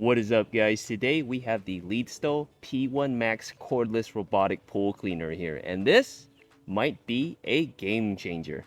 What is up, guys? Today we have the Lydsto P1 Max cordless robotic pool cleaner here, and this might be a game changer.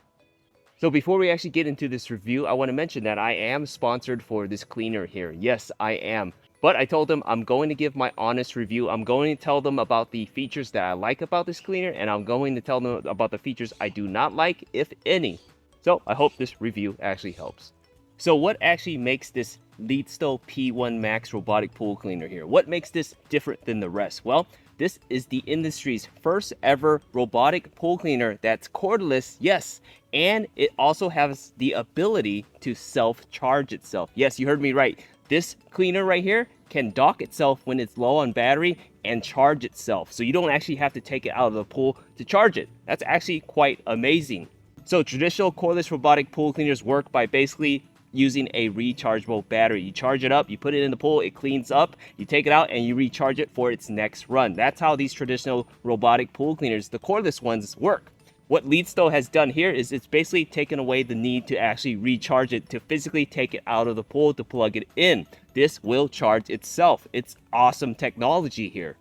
So before we actually get into this review, I want to mention that I am sponsored for this cleaner here. Yes, I am. But I told them I'm going to give my honest review. I'm going to tell them about the features that I like about this cleaner, and I'm going to tell them about the features I do not like, if any. So I hope this review actually helps. So what actually makes this Lydsto P1 Max robotic pool cleaner here? What makes this different than the rest? Well, this is the industry's first ever robotic pool cleaner that's cordless, yes, and it also has the ability to self-charge itself. Yes, you heard me right. This cleaner right here can dock itself when it's low on battery and charge itself. So you don't actually have to take it out of the pool to charge it. That's actually quite amazing. So traditional cordless robotic pool cleaners work by basically using a rechargeable battery. You charge it up, you put it in the pool, it cleans up, you take it out and you recharge it for its next run. That's how these traditional robotic pool cleaners, the cordless ones, work. What Lydsto has done here is it's basically taken away the need to actually recharge it, to physically take it out of the pool to plug it in. This will charge itself. It's awesome technology here.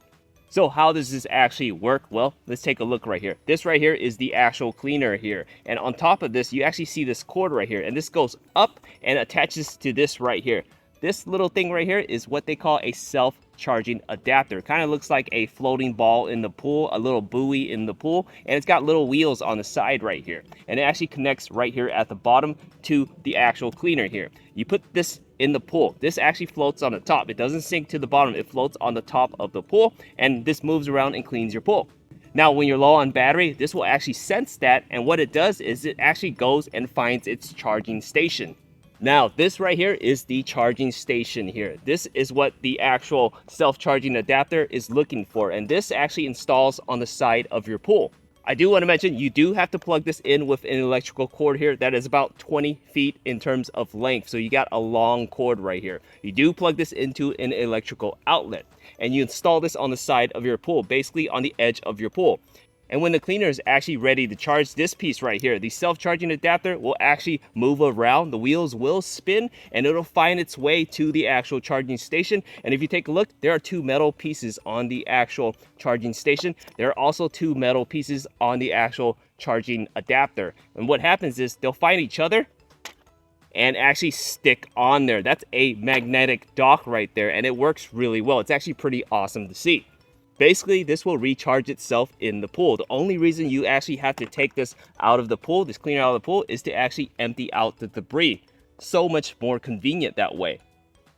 So how does this actually work? Well, let's take a look right here. This right here is the actual cleaner here. And on top of this, you actually see this cord right here. And this goes up and attaches to this right here. This little thing right here is what they call a self-charging adapter. Kind of looks like a floating ball in the pool, a little buoy in the pool. And it's got little wheels on the side right here. And it actually connects right here at the bottom to the actual cleaner here. You put this in the pool. This actually floats on the top. It doesn't sink to the bottom. It floats on the top of the pool, and this moves around and cleans your pool. Now, when you're low on battery, this will actually sense that, and what it does is it actually goes and finds its charging station. Now, this right here is the charging station here. This is what the actual self-charging adapter is looking for, and this actually installs on the side of your pool. I do want to mention you do have to plug this in with an electrical cord here that is about 20 feet in terms of length. So you got a long cord right here. You do plug this into an electrical outlet and you install this on the side of your pool, basically on the edge of your pool. And when the cleaner is actually ready to charge this piece right here, the self-charging adapter will actually move around. The wheels will spin and it'll find its way to the actual charging station. And if you take a look, there are two metal pieces on the actual charging station. There are also two metal pieces on the actual charging adapter. And what happens is they'll find each other and actually stick on there. That's a magnetic dock right there, and it works really well. It's actually pretty awesome to see. Basically, this will recharge itself in the pool. The only reason you actually have to take this out of the pool, this cleaner out of the pool, is to actually empty out the debris. So much more convenient that way.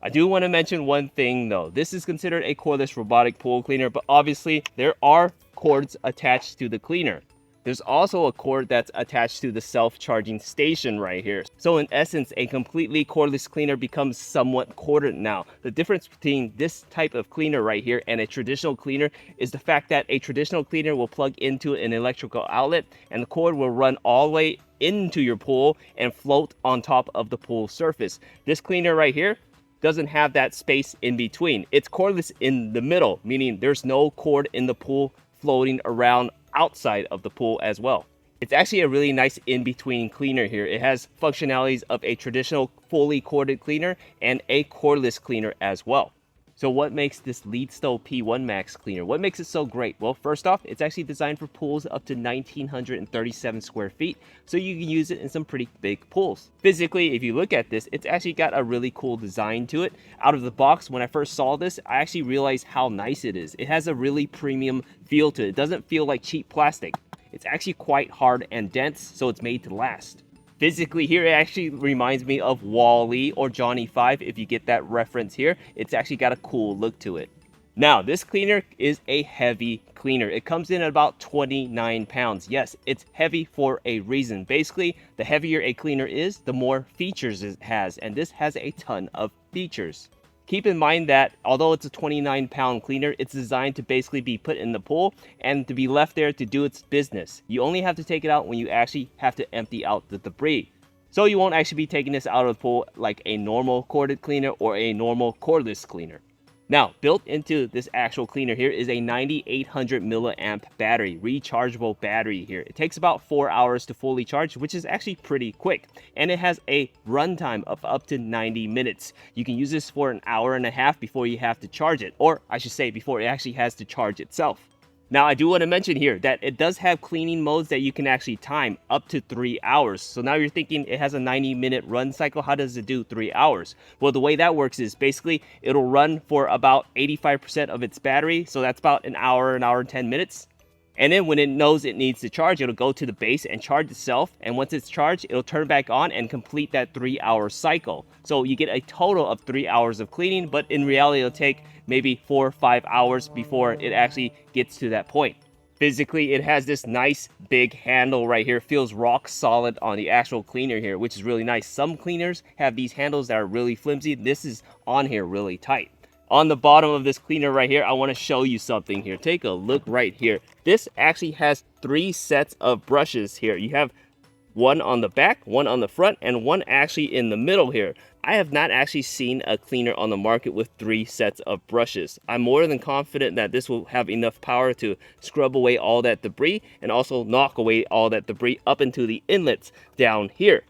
I do want to mention one thing though. This is considered a cordless robotic pool cleaner, but obviously there are cords attached to the cleaner. There's also a cord that's attached to the self-charging station right here. So in essence, a completely cordless cleaner becomes somewhat corded now. The difference between this type of cleaner right here and a traditional cleaner is the fact that a traditional cleaner will plug into an electrical outlet and the cord will run all the way into your pool and float on top of the pool surface. This cleaner right here doesn't have that space in between. It's cordless in the middle, meaning there's no cord in the pool floating around outside of the pool as well. It's actually a really nice in-between cleaner here. It has functionalities of a traditional fully corded cleaner and a cordless cleaner as well. So what makes this Lydsto P1 Max cleaner? What makes it so great? Well, first off, it's actually designed for pools up to 1,937 square feet, so you can use it in some pretty big pools. Physically, if you look at this, it's actually got a really cool design to it. Out of the box, when I first saw this, I actually realized how nice it is. It has a really premium feel to it. It doesn't feel like cheap plastic. It's actually quite hard and dense, so it's made to last. Physically here, it actually reminds me of Wall-E or Johnny 5, if you get that reference here. It's actually got a cool look to it. Now, this cleaner is a heavy cleaner. It comes in at about 29 pounds. Yes, it's heavy for a reason. Basically, the heavier a cleaner is, the more features it has, and this has a ton of features. Keep in mind that although it's a 29-pound cleaner, it's designed to basically be put in the pool and to be left there to do its business. You only have to take it out when you actually have to empty out the debris. So you won't actually be taking this out of the pool like a normal corded cleaner or a normal cordless cleaner. Now, built into this actual cleaner here is a 9800 milliamp battery, rechargeable battery here. It takes about 4 hours to fully charge, which is actually pretty quick. And it has a runtime of up to 90 minutes. You can use this for an hour and a half before you have to charge it, or I should say before it actually has to charge itself. Now, I do want to mention here that it does have cleaning modes that you can actually time up to 3 hours. So now you're thinking it has a 90-minute run cycle. How does it do 3 hours? Well, the way that works is basically it'll run for about 85% of its battery. So that's about an hour and 10 minutes. And then when it knows it needs to charge, it'll go to the base and charge itself. And once it's charged, it'll turn back on and complete that 3-hour cycle. So you get a total of 3 hours of cleaning, but in reality, it'll take maybe 4 or 5 hours before it actually gets to that point. Physically, it has this nice big handle right here. Feels rock solid on the actual cleaner here, which is really nice. Some cleaners have these handles that are really flimsy. This is on here really tight. On the bottom of this cleaner right here, I want to show you something here. Take a look right here. This actually has 3 sets of brushes here. You have one on the back, one on the front, and one actually in the middle here. I have not actually seen a cleaner on the market with 3 sets of brushes. I'm more than confident that this will have enough power to scrub away all that debris and also knock away all that debris up into the inlets down here.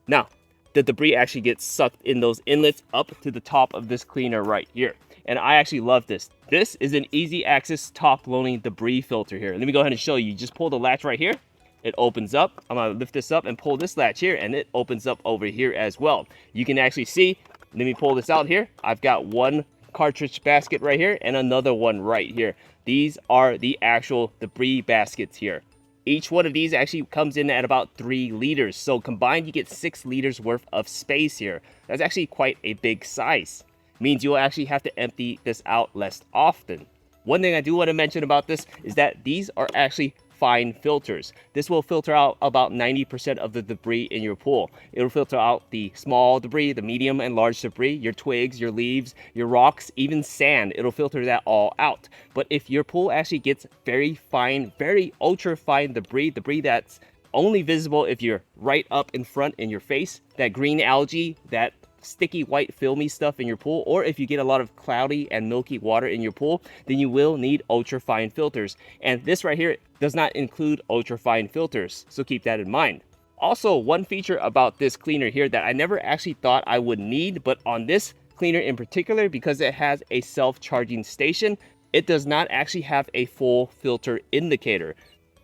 Now, the debris actually gets sucked in those inlets up to the top of this cleaner right here. And I actually love this. This is an easy access top loading debris filter here. Let me go ahead and show you. Just pull the latch right here. It opens up. I'm gonna lift this up and pull this latch here, and it opens up over here as well. You can actually see, let me pull this out here. I've got one cartridge basket right here and another one right here. These are the actual debris baskets here. Each one of these actually comes in at about 3 liters. So combined, you get 6 liters worth of space here. That's actually quite a big size. Means you'll actually have to empty this out less often. One thing I do want to mention about this is that these are actually fine filters. This will filter out about 90% of the debris in your pool. It'll filter out the small debris, the medium and large debris, your twigs, your leaves, your rocks, even sand. It'll filter that all out. But if your pool actually gets very fine, very ultra fine debris that's only visible if you're right up in front in your face, that green algae, that sticky white filmy stuff in your pool, or if you get a lot of cloudy and milky water in your pool, then you will need ultra fine filters. And this right here does not include ultra fine filters, so keep that in mind. Also, one feature about this cleaner here that I never actually thought I would need, but on this cleaner in particular, because it has a self-charging station, it does not actually have a full filter indicator.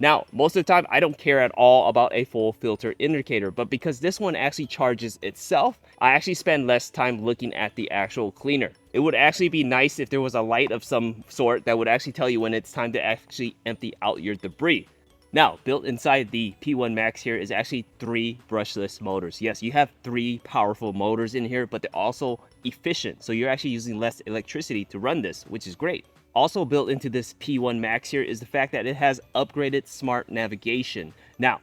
Now, most of the time, I don't care at all about a full filter indicator, but because this one actually charges itself, I actually spend less time looking at the actual cleaner. It would actually be nice if there was a light of some sort that would actually tell you when it's time to actually empty out your debris. Now, built inside the P1 Max here is actually 3 brushless motors. Yes, you have 3 powerful motors in here, but they're also efficient, so you're actually using less electricity to run this, which is great. Also built into this P1 Max here is the fact that it has upgraded smart navigation. Now,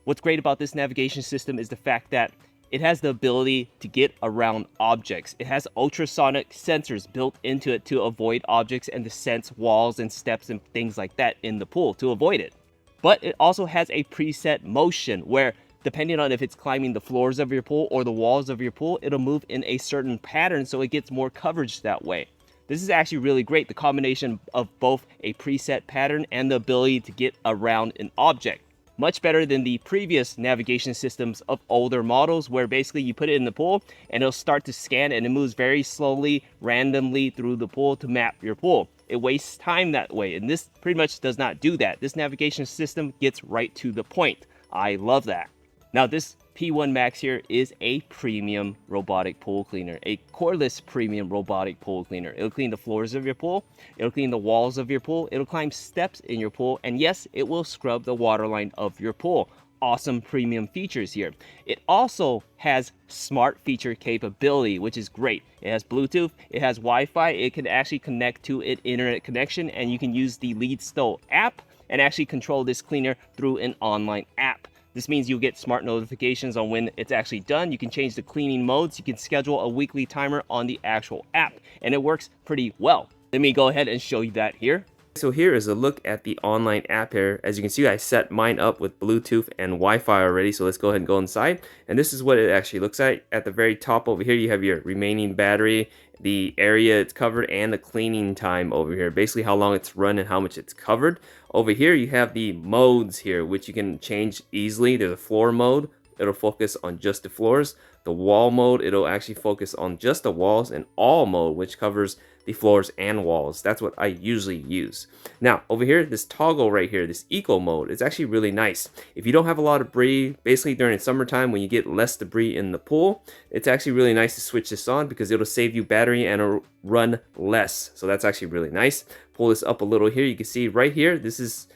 what's great about this navigation system is the fact that it has the ability to get around objects. It has ultrasonic sensors built into it to avoid objects and to sense walls and steps and things like that in the pool to avoid it. But it also has a preset motion where, depending on if it's climbing the floors of your pool or the walls of your pool, it'll move in a certain pattern so it gets more coverage that way. This is actually really great, the combination of both a preset pattern and the ability to get around an object. Much better than the previous navigation systems of older models where basically you put it in the pool and it'll start to scan and it moves very slowly, randomly through the pool to map your pool. It wastes time that way, and this pretty much does not do that. This navigation system gets right to the point. I love that. Now, this P1 Max here is a premium robotic pool cleaner, a cordless premium robotic pool cleaner. It'll clean the floors of your pool, it'll clean the walls of your pool, it'll climb steps in your pool, and yes, it will scrub the waterline of your pool. Awesome premium features here. It also has smart feature capability, which is great. It has Bluetooth, it has Wi-Fi, it can actually connect to an internet connection, and you can use the Lydsto app and actually control this cleaner through an online app. This means you'll get smart notifications on when it's actually done. You can change the cleaning modes. You can schedule a weekly timer on the actual app, and it works pretty well. Let me go ahead and show you that here. So here is a look at the online app here. As you can see, I set mine up with Bluetooth and Wi-Fi already. So let's go ahead and go inside. And this is what it actually looks like. At the very top over here, you have your remaining battery, the area it's covered, and the cleaning time over here. Basically how long it's run and how much it's covered. Over here, you have the modes here, which you can change easily. There's a floor mode. It'll focus on just the floors. The wall mode, it'll actually focus on just the walls, and all mode, which covers the floors and walls. That's what I usually use. Now, over here, this toggle right here, this eco mode, it's actually really nice. If you don't have a lot of debris, basically during summertime when you get less debris in the pool, it's actually really nice to switch this on because it'll save you battery and it'll run less. So that's actually really nice. Pull this up a little here. You can see right here, this is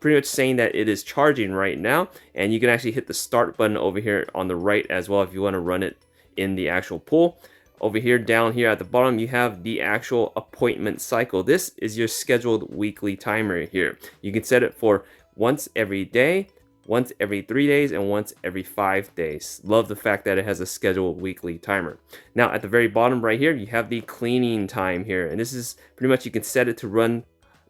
pretty much saying that it is charging right now, and you can actually hit the start button over here on the right as well if you want to run it in the actual pool. Over here, down here at the bottom, you have the actual appointment cycle. This is your scheduled weekly timer here. You can set it for once every day, once every 3 days, and once every 5 days. Love the fact that it has a scheduled weekly timer. Now at the very bottom right here, you have the cleaning time here, and this is pretty much, you can set it to run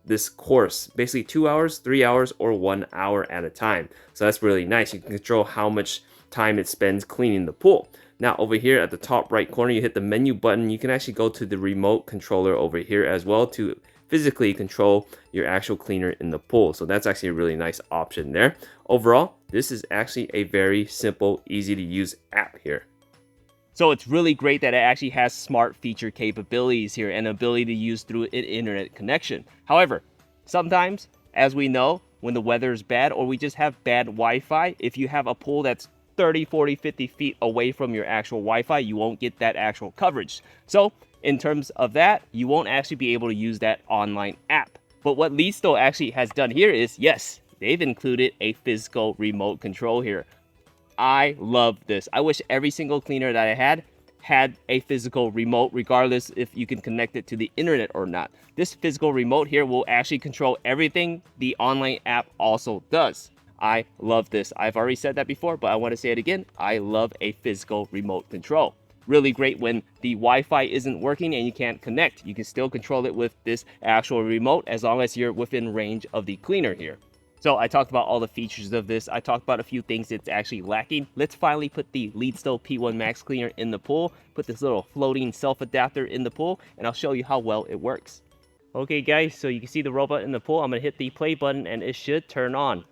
this course, basically 2 hours, 3 hours, or 1 hour at a time. So that's really nice. You can control how much time it spends cleaning the pool. Now over here at the top right corner, you hit the menu button. You can actually go to the remote controller over here as well to physically control your actual cleaner in the pool. So that's actually a really nice option there. Overall, this is actually a very simple, easy to use app here. So it's really great that it actually has smart feature capabilities here and ability to use through an internet connection. However, sometimes, as we know, when the weather is bad or we just have bad Wi-Fi, if you have a pool that's 30, 40, 50 feet away from your actual Wi-Fi, you won't get that actual coverage. So in terms of that, you won't actually be able to use that online app. But what Lydsto actually has done here is, yes, they've included a physical remote control here. I love this. I wish every single cleaner that I had a physical remote, regardless if you can connect it to the internet or not. This physical remote here will actually control everything the online app also does. I love this. I've already said that before, but I want to say it again. I love a physical remote control. Really great when the Wi-Fi isn't working and you can't connect. You can still control it with this actual remote as long as you're within range of the cleaner here. So I talked about all the features of this. I talked about a few things that's actually lacking. Let's finally put the Lydsto P1 Max Cleaner in the pool, put this little floating self-adapter in the pool, and I'll show you how well it works. Okay guys, so you can see the robot in the pool. I'm gonna hit the play button and it should turn on.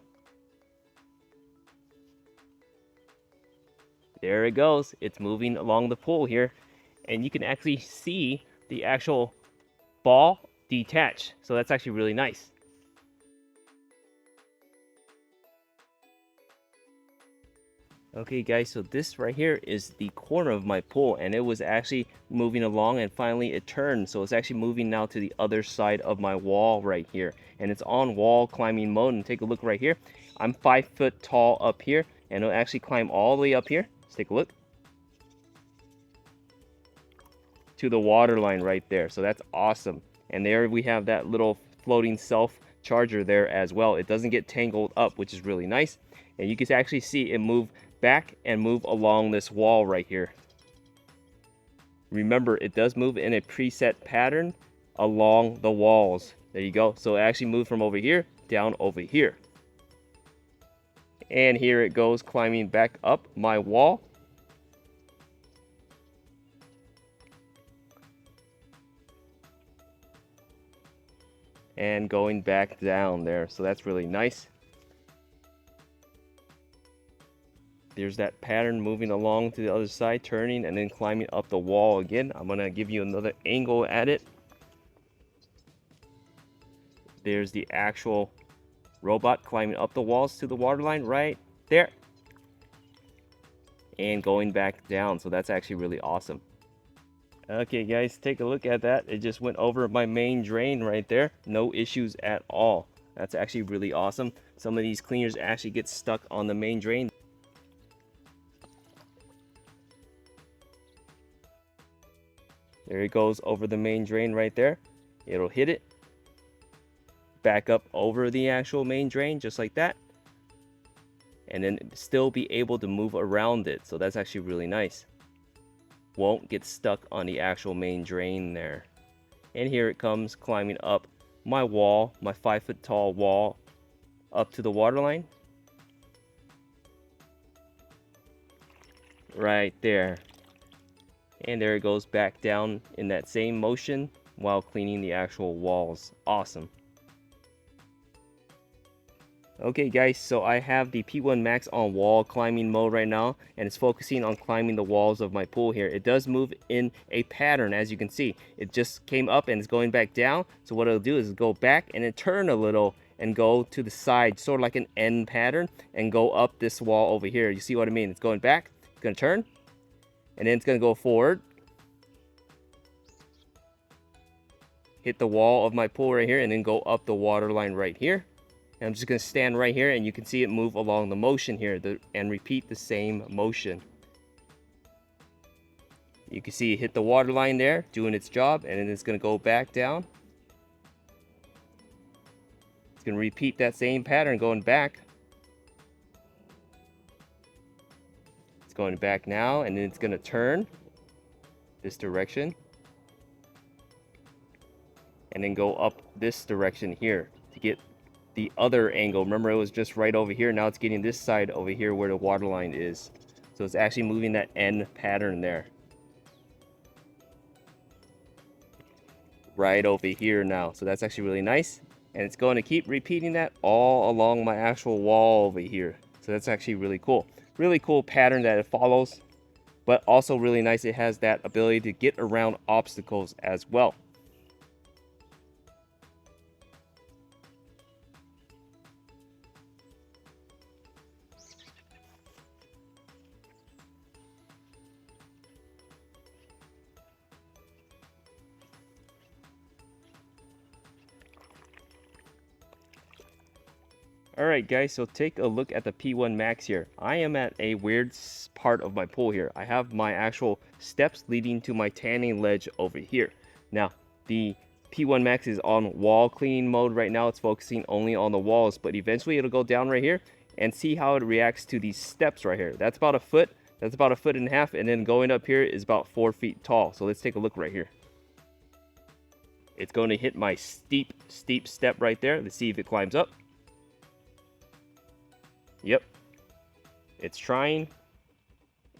There it goes. It's moving along the pool here, and you can actually see the actual ball detach. So that's actually really nice. Okay guys, so this right here is the corner of my pool, and it was actually moving along and finally it turned. So it's actually moving now to the other side of my wall right here, and it's on wall climbing mode. And take a look right here. I'm 5 foot tall up here, and it'll actually climb all the way up here. Let's take a look to the water line right there. So that's awesome. And there we have that little floating self charger there as well. It doesn't get tangled up, which is really nice. And you can actually see it move back and move along this wall right here. Remember, it does move in a preset pattern along the walls. There you go. So it actually moved from over here down over here. And here it goes climbing back up my wall. And going back down there. So that's really nice. There's that pattern moving along to the other side, turning and then climbing up the wall again. I'm gonna give you another angle at it. There's the actual robot climbing up the walls to the water line right there. And going back down, so that's actually really awesome. Okay guys, take a look at that. It just went over my main drain right there. No issues at all. That's actually really awesome. Some of these cleaners actually get stuck on the main drain. There it goes over the main drain right there. It'll hit it, back up over the actual main drain just like that, and then still be able to move around it. So that's actually really nice. Won't get stuck on the actual main drain there. And here it comes climbing up my wall, my 5-foot tall wall, up to the water line. Right there. And there it goes back down in that same motion while cleaning the actual walls. Awesome. Okay guys, so I have the P1 Max on wall climbing mode right now, and it's focusing on climbing the walls of my pool here. It does move in a pattern, as you can see. It just came up and it's going back down. So what it'll do is go back and then turn a little and go to the side, sort of like an N pattern, and go up this wall over here. You see what I mean? It's going back, it's gonna turn, and then it's gonna go forward. Hit the wall of my pool right here, and then go up the water line right here. And I'm just going to stand right here and you can see it move along the motion here and repeat the same motion. You can see it hit the water line there, doing its job, and then it's going to go back down. It's going to repeat that same pattern going back. It's going back now, and then it's going to turn this direction. And then go up this direction here to get the other angle. Remember, it was just right over here. Now it's getting this side over here where the water line is. So it's actually moving that N pattern there. Right over here now. So that's actually really nice. And it's going to keep repeating that all along my actual wall over here. So that's actually really cool. Really cool pattern that it follows. But also really nice, it has that ability to get around obstacles as well. Alright guys, so take a look at the P1 Max here. I am at a weird part of my pool here. I have my actual steps leading to my tanning ledge over here. Now, the P1 Max is on wall cleaning mode right now. It's focusing only on the walls, but eventually it'll go down right here and see how it reacts to these steps right here. That's about a foot. That's about a foot and a half, and then going up here is about 4 feet tall. So let's take a look right here. It's going to hit my steep step right there. Let's see if it climbs up. Yep, it's trying,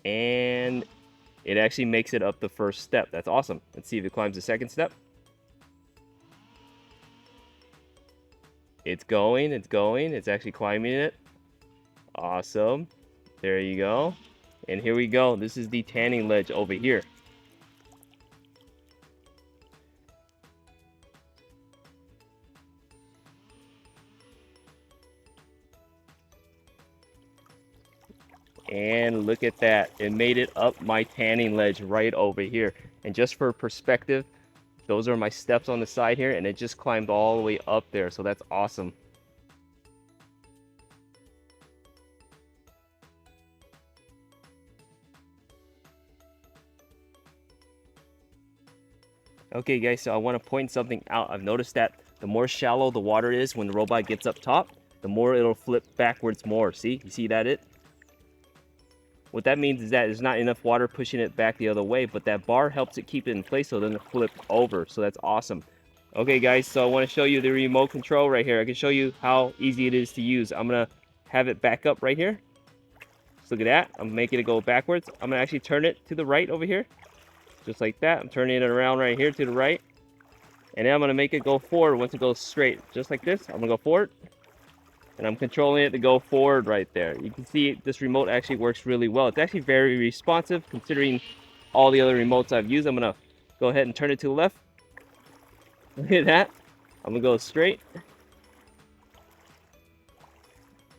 and it actually makes it up the first step. That's awesome. Let's see if it climbs the second step. It's going, it's actually climbing it. Awesome. There you go. And here we go. This is the tanning ledge over here. And look at that, it made it up my tanning ledge right over here. And just for perspective, those are my steps on the side here, and it just climbed all the way up there, so that's awesome. Okay guys, so I want to point something out. I've noticed that the more shallow the water is when the robot gets up top, the more it'll flip backwards more. See? You see that? What that means is that there's not enough water pushing it back the other way, but that bar helps it keep it in place so it doesn't flip over. So that's awesome. Okay guys, so I want to show you the remote control right here. I can show you how easy it is to use. I'm going to have it back up right here. Just look at that. I'm making it go backwards. I'm going to actually turn it to the right over here. Just like that. I'm turning it around right here to the right. And then I'm going to make it go forward once it goes straight. Just like this. I'm going to go forward. And I'm controlling it to go forward right there. You can see this remote actually works really well. It's actually very responsive considering all the other remotes I've used. I'm going to go ahead and turn it to the left. Look at that. I'm going to go straight.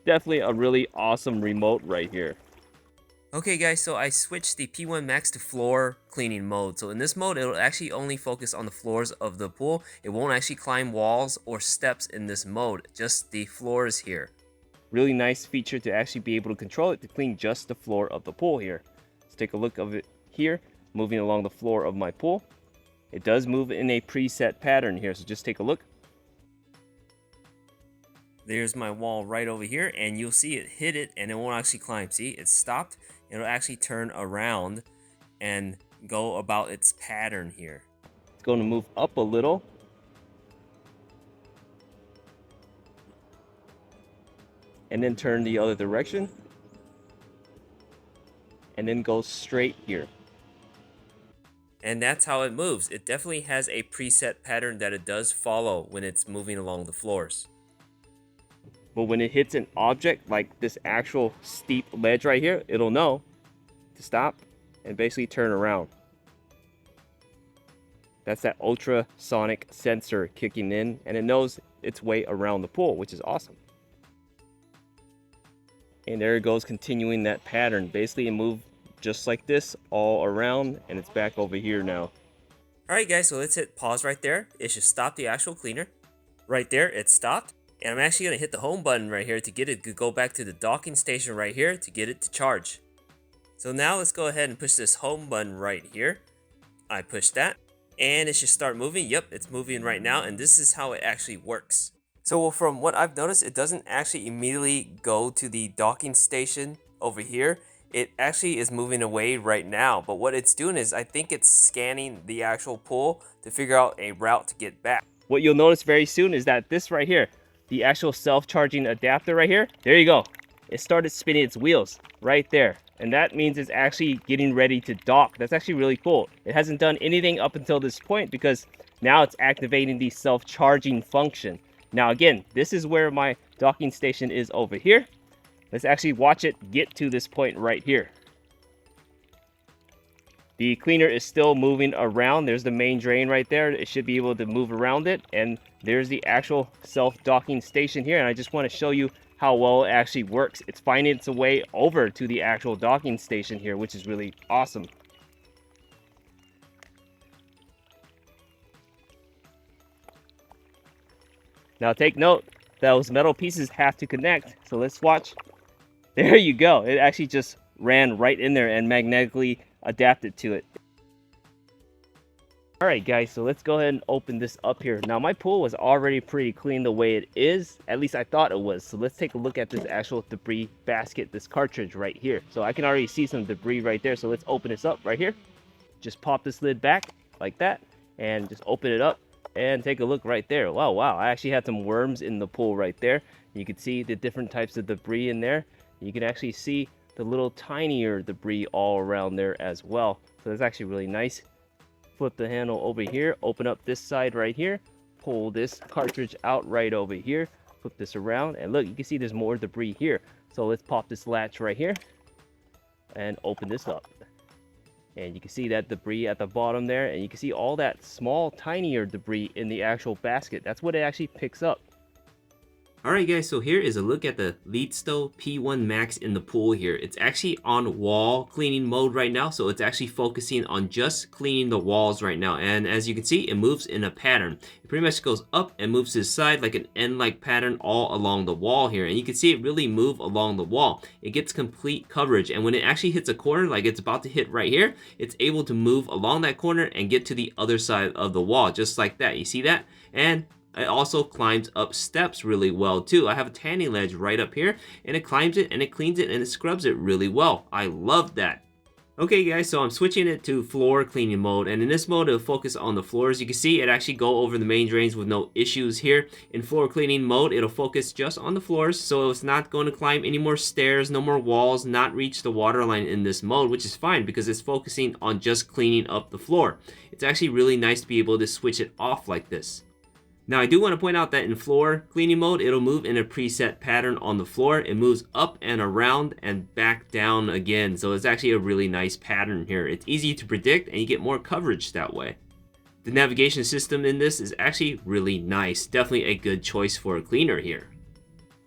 Definitely a really awesome remote right here. Okay guys, so I switched the P1 Max to floor cleaning mode. So in this mode, it'll actually only focus on the floors of the pool. It won't actually climb walls or steps in this mode, just the floors here. Really nice feature to actually be able to control it to clean just the floor of the pool here. Let's take a look of it here, moving along the floor of my pool. It does move in a preset pattern here, so just take a look. There's my wall right over here, and you'll see it hit it and it won't actually climb. See, it stopped. It'll actually turn around and go about its pattern here. It's going to move up a little. and then turn the other direction, and then go straight here. And that's how it moves. It definitely has a preset pattern that it does follow when it's moving along the floors. But when it hits an object like this actual steep ledge right here, it'll know to stop and basically turn around. That's that ultrasonic sensor kicking in, and it knows its way around the pool, which is awesome. And there it goes, continuing that pattern. Basically, it moved just like this all around, and it's back over here now. Alright guys, so let's hit pause right there. It should stop the actual cleaner. Right there, it stopped. And I'm actually going to hit the home button right here to get it to go back to the docking station right here to get it to charge. So now let's go ahead and push this home button right here. I push that, and it should start moving. Yep, it's moving right now, and this is how it actually works. So from what I've noticed, it doesn't actually immediately go to the docking station over here. It actually is moving away right now, but what it's doing is I think it's scanning the actual pool to figure out a route to get back. What you'll notice very soon is that this right here, the actual self-charging adapter right here, there you go. It started spinning its wheels right there. And that means it's actually getting ready to dock. That's actually really cool. It hasn't done anything up until this point because now it's activating the self-charging function. Now again, this is where my docking station is over here. Let's actually watch it get to this point right here. The cleaner is still moving around. There's the main drain right there. It should be able to move around it. And there's the actual self-docking station here. And I just want to show you how well it actually works. It's finding its way over to the actual docking station here, which is really awesome. Now take note, those metal pieces have to connect. So let's watch. There you go. It actually just ran right in there and magnetically adapted to it. Alright guys, so let's go ahead and open this up here. Now my pool was already pretty clean the way it is. At least I thought it was. So let's take a look at this actual debris basket, this cartridge right here. So I can already see some debris right there. So let's open this up right here. Just pop this lid back like that and just open it up and take a look right there. Wow, I actually had some worms in the pool right there. You can see the different types of debris in there. You can actually see the little tinier debris all around there as well. So that's actually really nice. Flip the handle over here, open up this side right here, pull this cartridge out right over here, flip this around, and look, you can see there's more debris here. So let's pop this latch right here and open this up. And you can see that debris at the bottom there, and you can see all that small, tinier debris in the actual basket. That's what it actually picks up. Alright guys, so here is a look at the Lydsto P1 Max in the pool here. It's actually on wall cleaning mode right now, so it's actually focusing on just cleaning the walls right now. And as you can see, it moves in a pattern. It pretty much goes up and moves to the side like an N-like pattern all along the wall here. And you can see it really move along the wall. It gets complete coverage, and when it actually hits a corner like it's about to hit right here, it's able to move along that corner and get to the other side of the wall, just like that. You see that? And it also climbs up steps really well too. I have a tanning ledge right up here, and it climbs it and it cleans it and it scrubs it really well. I love that. Okay guys, so I'm switching it to floor cleaning mode, and in this mode it'll focus on the floors. You can see it actually go over the main drains with no issues here. In floor cleaning mode, it'll focus just on the floors, so it's not going to climb any more stairs, no more walls, not reach the water line in this mode, which is fine because it's focusing on just cleaning up the floor. It's actually really nice to be able to switch it off like this. Now I do want to point out that in floor cleaning mode, it'll move in a preset pattern on the floor. It moves up and around and back down again. So it's actually a really nice pattern here. It's easy to predict and you get more coverage that way. The navigation system in this is actually really nice. Definitely a good choice for a cleaner here.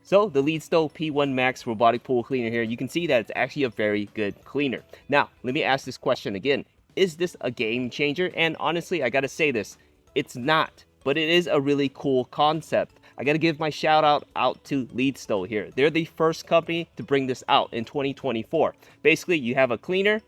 So the Lydsto P1 Max robotic pool cleaner here, you can see that it's actually a very good cleaner. Now, let me ask this question again. Is this a game changer? And honestly, I gotta say this, it's not. But it is a really cool concept. I gotta give my shout out to Lydsto here. They're the first company to bring this out in 2024. Basically, you have a cleaner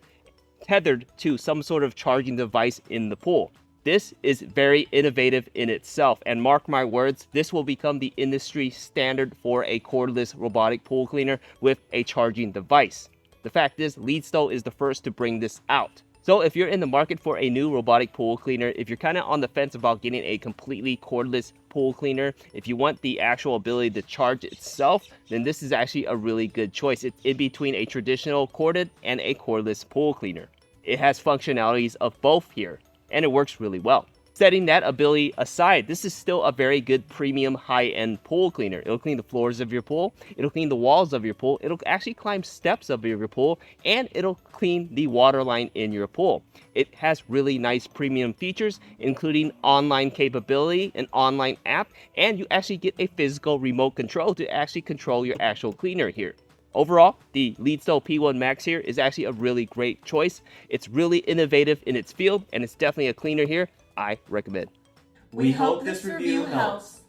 tethered to some sort of charging device in the pool. This is very innovative in itself, and mark my words, this will become the industry standard for a cordless robotic pool cleaner with a charging device. The fact is, Lydsto is the first to bring this out. So if you're in the market for a new robotic pool cleaner, if you're kind of on the fence about getting a completely cordless pool cleaner, if you want the actual ability to charge itself, then this is actually a really good choice. It's in between a traditional corded and a cordless pool cleaner. It has functionalities of both here, and it works really well. Setting that ability aside, this is still a very good premium high-end pool cleaner. It'll clean the floors of your pool, it'll clean the walls of your pool, it'll actually climb steps of your pool, and it'll clean the water line in your pool. It has really nice premium features, including online capability, an online app, and you actually get a physical remote control to actually control your actual cleaner here. Overall, the Lydsto P1 Max here is actually a really great choice. It's really innovative in its field, and it's definitely a cleaner here I recommend. We hope this review helps.